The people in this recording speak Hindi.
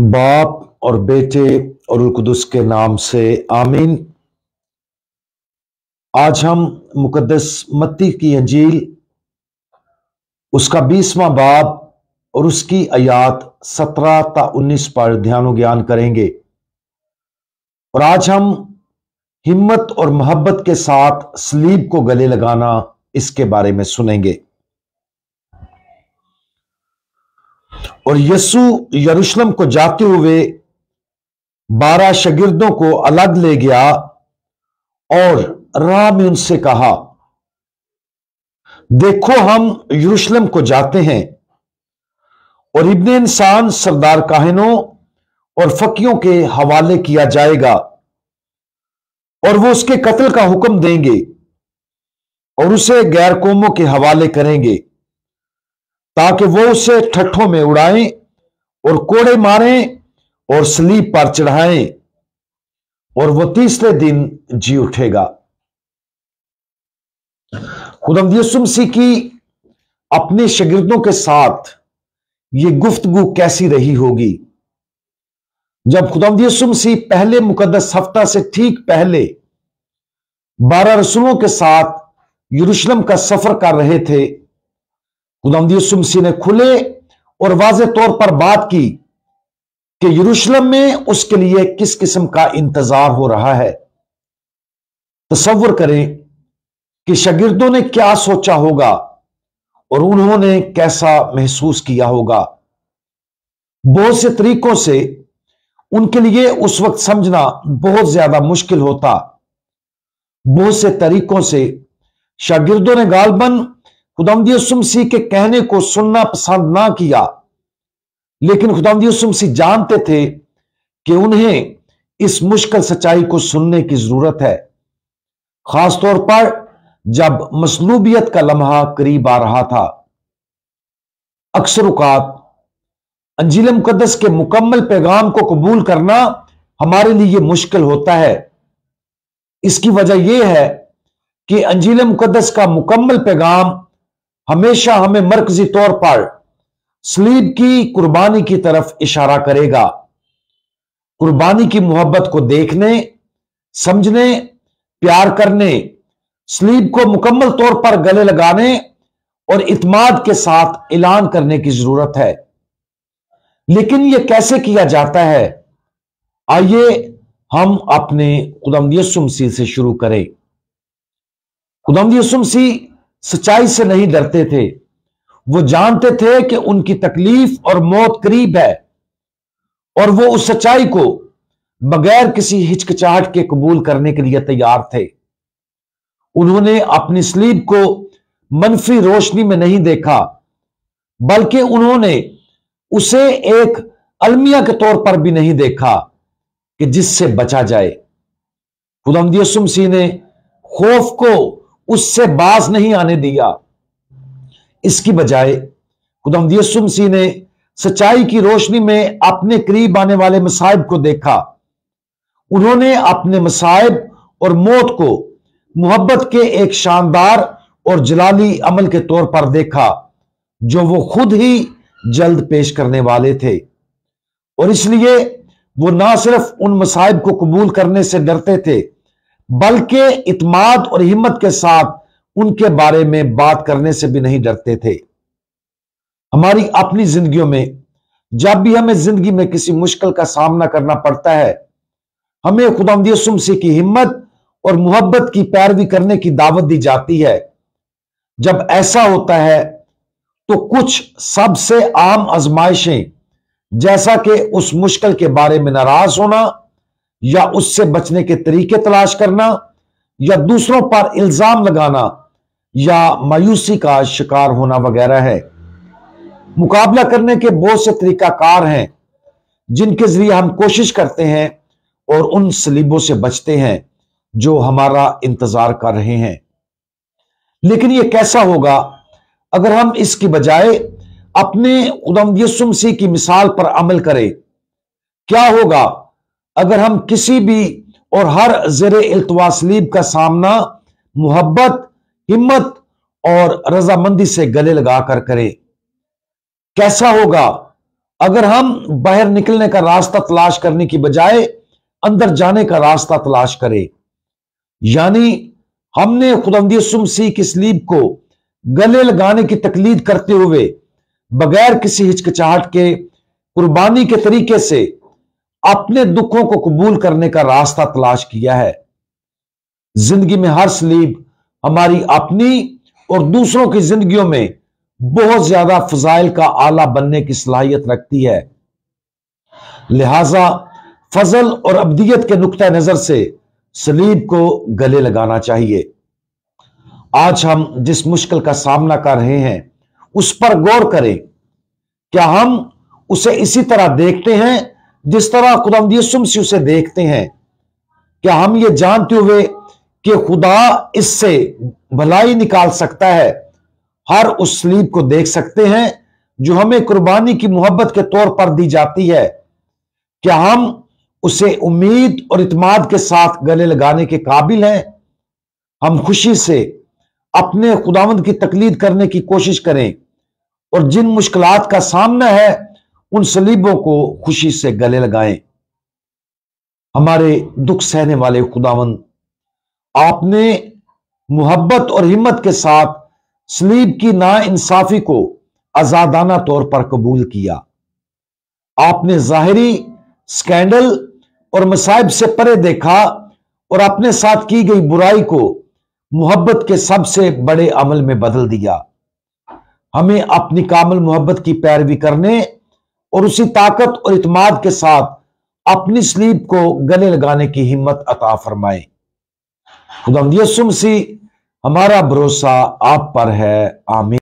बाप और बेटे और रूह कुदुस के नाम से आमीन। आज हम मुकद्दस मत्ती की अंजील उसका 20वां बाब और उसकी आयात 17 ता 19 पर ध्यान ज्ञान करेंगे। और आज हम हिम्मत और मोहब्बत के साथ सलीब को गले लगाना इसके बारे में सुनेंगे। और यीशु यरूशलेम को जाते हुए 12 शागिर्दों को अलग ले गया और राह में उनसे कहा, देखो हम यरूशलेम को जाते हैं और इब्ने इंसान सरदार काहिनों और फकीयों के हवाले किया जाएगा और वो उसके कत्ल का हुक्म देंगे और उसे गैर कौमों के हवाले करेंगे ताकि वो उसे ठट्ठों में उड़ाएं और कोड़े मारें और सलीब पर चढ़ाएं और वो तीसरे दिन जी उठेगा। खुदावंद यीशु मसीह की अपने शागिर्दों के साथ ये गुफ्तगू कैसी रही होगी जब खुदावंद यीशु मसीह पहले मुकद्दस हफ्ता से ठीक पहले 12 रसूलों के साथ यरूशलेम का सफर कर रहे थे। खुदावंद यीशु मसीह ने खुले और वाज़ेह तौर पर बात की कि यरूशलेम में उसके लिए किस किस्म का इंतजार हो रहा है। तसव्वुर करें कि शागिर्दों ने क्या सोचा होगा और उन्होंने कैसा महसूस किया होगा। बहुत से तरीकों से उनके लिए उस वक्त समझना बहुत ज्यादा मुश्किल होता। बहुत से तरीकों से शागिर्दों ने गालबन खुदावंद यीशु मसीह के कहने को सुनना पसंद ना किया, लेकिन खुदावंद यीशु मसीह जानते थे कि उन्हें इस मुश्किल सच्चाई को सुनने की जरूरत है, खासतौर पर जब मसलूबियत का लम्हा करीब आ रहा था। अक्सर औकात अंजील मुकद्दस के मुकम्मल पैगाम को कबूल करना हमारे लिए मुश्किल होता है। इसकी वजह यह है कि अंजील मुकद्दस का मुकम्मल पैगाम हमेशा हमें मरकजी तौर पर सलीब की कुर्बानी की तरफ इशारा करेगा। कुर्बानी की मोहब्बत को देखने, समझने, प्यार करने, सलीब को मुकम्मल तौर पर गले लगाने और इत्माद के साथ ऐलान करने की जरूरत है। लेकिन यह कैसे किया जाता है? आइए हम अपने खुदावंद यीशु मसीह से शुरू करें। खुदावंद यीशु मसीह सच्चाई से नहीं डरते थे। वो जानते थे कि उनकी तकलीफ और मौत करीब है और वो उस सच्चाई को बगैर किसी हिचकिचाहट के कबूल करने के लिए तैयार थे। उन्होंने अपनी सलीब को मनफी रोशनी में नहीं देखा, बल्कि उन्होंने उसे एक अलमिया के तौर पर भी नहीं देखा कि जिससे बचा जाए। खुदावंद यीशु मसीह ने खौफ को उससे बाज नहीं आने दिया। इसकी बजाय खुदावंद यीशु मसीह ने सच्चाई की रोशनी में अपने करीब आने वाले मसाइब को देखा। उन्होंने अपने मसाइब और मौत को मोहब्बत के एक शानदार और जलाली अमल के तौर पर देखा जो वो खुद ही जल्द पेश करने वाले थे। और इसलिए वो ना सिर्फ उन मसाइब को कबूल करने से डरते थे, बल्कि इत्माद और हिम्मत के साथ उनके बारे में बात करने से भी नहीं डरते थे। हमारी अपनी जिंदगियों में जब भी हमें जिंदगी में किसी मुश्किल का सामना करना पड़ता है, हमें खुदावंद यीशु मसीह की हिम्मत और मोहब्बत की पैरवी करने की दावत दी जाती है। जब ऐसा होता है तो कुछ सबसे आम आजमाइशें, जैसा कि उस मुश्किल के बारे में नाराज होना या उससे बचने के तरीके तलाश करना या दूसरों पर इल्जाम लगाना या मायूसी का शिकार होना वगैरह है। मुकाबला करने के बहुत से तरीकाकार हैं जिनके जरिए हम कोशिश करते हैं और उन सलीबों से बचते हैं जो हमारा इंतजार कर रहे हैं। लेकिन यह कैसा होगा अगर हम इसकी बजाय अपने खुदावंद यीशु मसीह की मिसाल पर अमल करें? क्या होगा अगर हम किसी भी और हर ज़ेरे इल्तवा सलीब का सामना मोहब्बत, हिम्मत और रजामंदी से गले लगाकर करें? कैसा होगा अगर हम बाहर निकलने का रास्ता तलाश करने की बजाय अंदर जाने का रास्ता तलाश करें, यानी हमने खुदावंद यीशु मसीह की सलीब को गले लगाने की तकलीद करते हुए बगैर किसी हिचकिचाहट के कुर्बानी के तरीके से अपने दुखों को कबूल करने का रास्ता तलाश किया है। जिंदगी में हर सलीब हमारी अपनी और दूसरों की जिंदगियों में बहुत ज्यादा फजाइल का आला बनने की सलाहियत रखती है। लिहाजा फजल और अब्दियत के नुक्ता नजर से सलीब को गले लगाना चाहिए। आज हम जिस मुश्किल का सामना कर रहे हैं उस पर गौर करें। क्या हम उसे इसी तरह देखते हैं जिस तरह खुदावंद यीशु मसीह उसे देखते हैं? क्या हम ये जानते हुए कि खुदा इससे भलाई निकाल सकता है, हर उस सलीब को देख सकते हैं जो हमें कुर्बानी की मोहब्बत के तौर पर दी जाती है? क्या हम उसे उम्मीद और इत्मीनान के साथ गले लगाने के काबिल हैं? हम खुशी से अपने खुदावंद की तकलीद करने की कोशिश करें और जिन मुश्किलात का सामना है उन सलीबों को खुशी से गले लगाएं। हमारे दुख सहने वाले खुदावंद, आपने मोहब्बत और हिम्मत के साथ सलीब की नाइंसाफी को आजादाना तौर पर कबूल किया। आपने जाहिरी स्कैंडल और मसाइब से परे देखा और अपने साथ की गई बुराई को मोहब्बत के सबसे बड़े अमल में बदल दिया। हमें अपनी कामिल मोहब्बत की पैरवी करने और उसी ताकत और इत्मीनान के साथ अपनी सलीब को गले लगाने की हिम्मत अता फरमाए। खुदावंद यीशु मसीह, हमारा भरोसा आप पर है। आमीन।